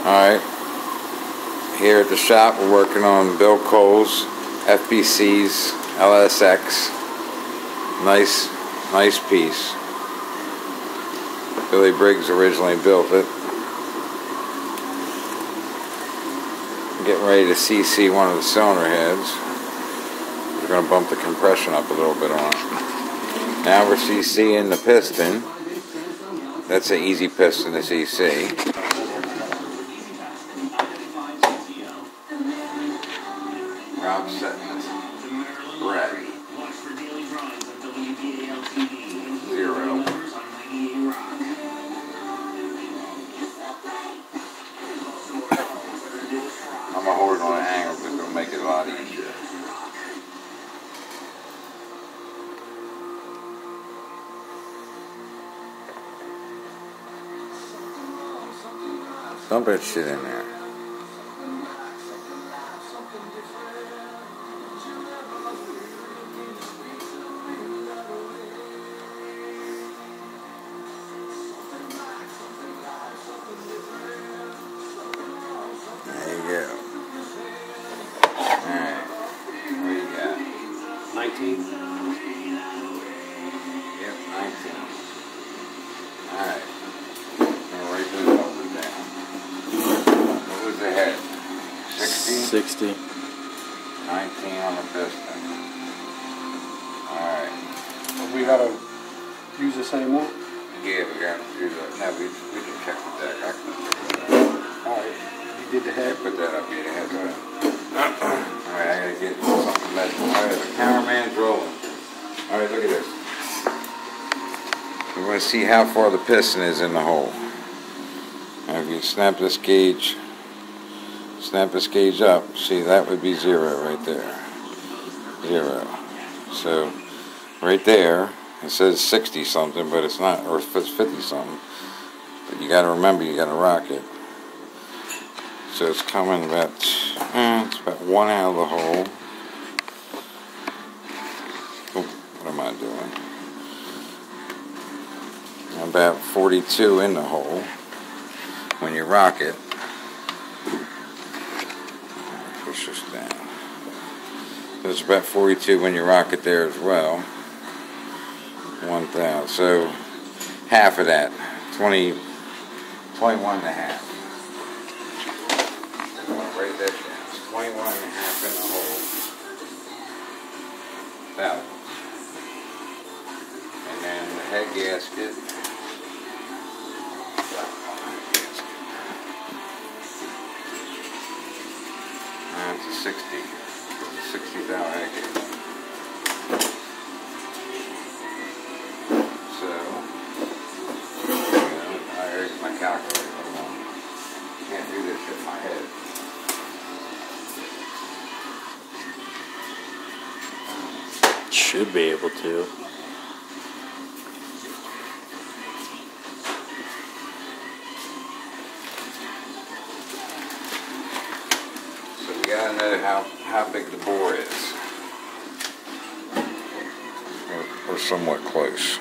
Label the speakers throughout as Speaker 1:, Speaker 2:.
Speaker 1: Alright, here at the shop we're working on Bill Cole's FBC's LSX. Nice piece. Billy Briggs originally built it. Getting ready to CC one of the cylinder heads. We're going to bump the compression up a little bit on it. Now we're CCing the piston. That's an easy piston to CC. Rob setting this red. 0. I'm going to hold it on an angle because it'll make it a lot easier. Dump that shit in there. There you go. Alright. What do you got?
Speaker 2: 19.
Speaker 1: Yep, 19. Alright. Now write those numbers down. What was the head? 60?
Speaker 2: 60.
Speaker 1: 19 on the piston. Alright.
Speaker 2: We gotta use the same one?
Speaker 1: Yeah, we got to do that. Now we can check the deck.
Speaker 2: Alright. You did the head?
Speaker 1: Put that up here. The head's right. Alright, I gotta get something measured. Alright, the cameraman's rolling. Alright, look at this. We want to see how far the piston is in the hole. Now if you snap this gauge up, see that would be 0 right there. 0. So right there it says 60 something, but it's not, or it's 50 something. But you got to remember, you got to rock it. So it's coming about, it's about 1 out of the hole. Oh, what am I doing? About 42 in the hole when you rock it. Push this down. So it's about 42 when you rock it there as well. 1,000. So half of that, 21 and a half. I'm going to write that down. It's 21 and a half in the hole. 1,000. And then the head gasket. It's a 60. It's a 60,000 head gasket. So, I here's my calculator. Can't do this in my head.
Speaker 2: Should be able to.
Speaker 1: So we gotta know how big the bore is. Or somewhat close.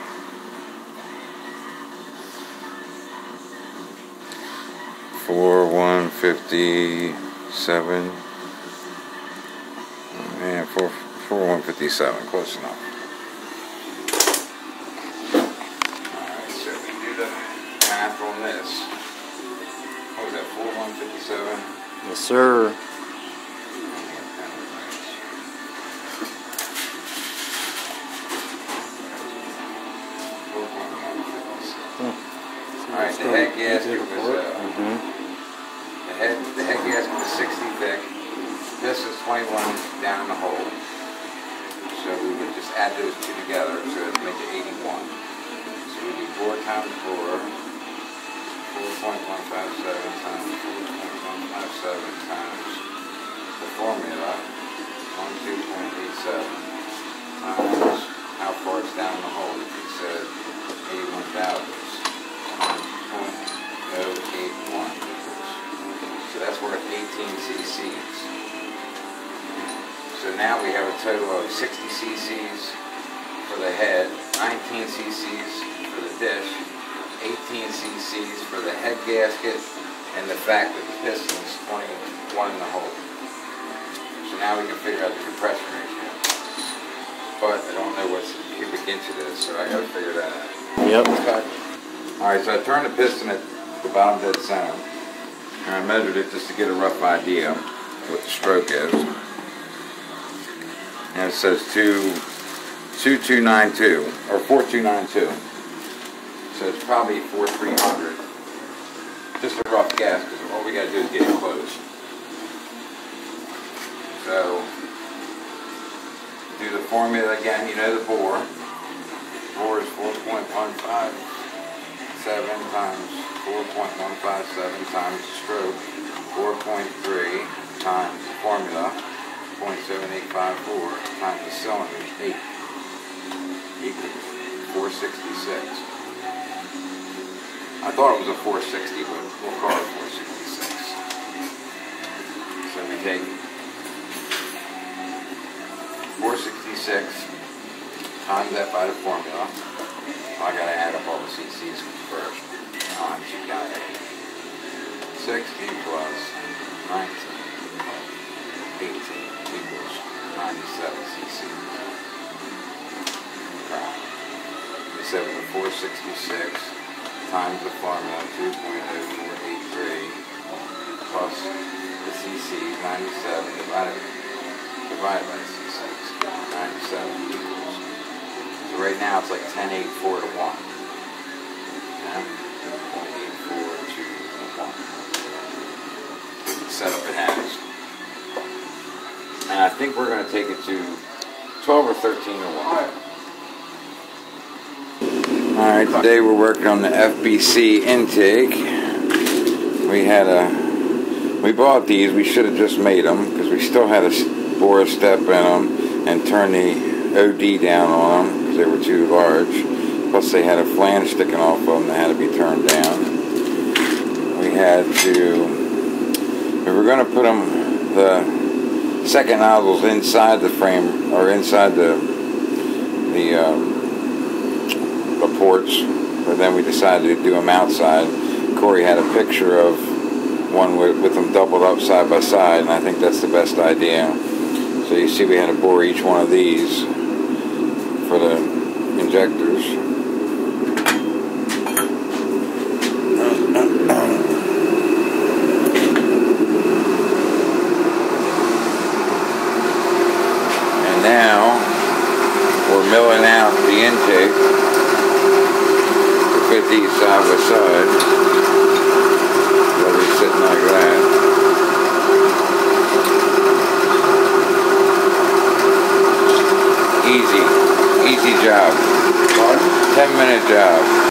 Speaker 1: For 157. And for 157, close enough. Alright, so we do the math on this. What was that, 157?
Speaker 2: Yes, sir.
Speaker 1: Alright, the head gasket was the head gasket was 60 thick. This is 21 down in the hole. So we would just add those two together so it would make it 81. So we do 4 times 4, 4.157 times 4.157 times the formula, 12.87 times how far it's down the hole. If you said 81 thousandths, 1.081. So that's worth 18 cc's. So now we have a total of 60 cc's for the head, 19 cc's for the dish, 18 cc's for the head gasket, and the fact that the piston is 21 in the hole. So now we can figure out the compression ratio. But I don't know what cubic inch it is, so I gotta figure that out.
Speaker 2: Yep.
Speaker 1: Alright, so I turned the piston at the bottom dead center, and I measured it just to get a rough idea of what the stroke is. And it says 2292, or 4292. So it's probably 4300. Just a rough guess, because all we gotta do is get it close. So, do the formula again, you know the bore. Bore is 4.157 times 4.157 times the stroke, 4.3 times the formula, 0.7854 times the cylinder, 8, equals 466. I thought it was a 460, but we'll call it 466. So we take 466 times that by the formula. I gotta add up all the cc's first. Times you got 60 plus 19 plus 18 equals 97 cc. Okay. We said with the 466 times the formula 2.0483 plus the cc 97 divided by the c6. 97 equals. So right now it's like 10.84 to 1. Yeah? 0.84 to 1. Setup it has. And I think we're going to take it to 12 or 13 to 1. Alright, today we're working on the FBC intake. We bought these. We should have just made them because we still had a bore step in them and turn the OD down on them because they were too large. Plus they had a flange sticking off of them that had to be turned down. We were going to put them, the second nozzles inside the frame, or inside the ports, but then we decided to do them outside. Corey had a picture of one with them doubled up side by side, and I think that's the best idea. So you see we had to bore each one of these for the injectors. And now we're milling out the intake to fit these side by side. They'll be sitting like that. Easy job. 10-minute job.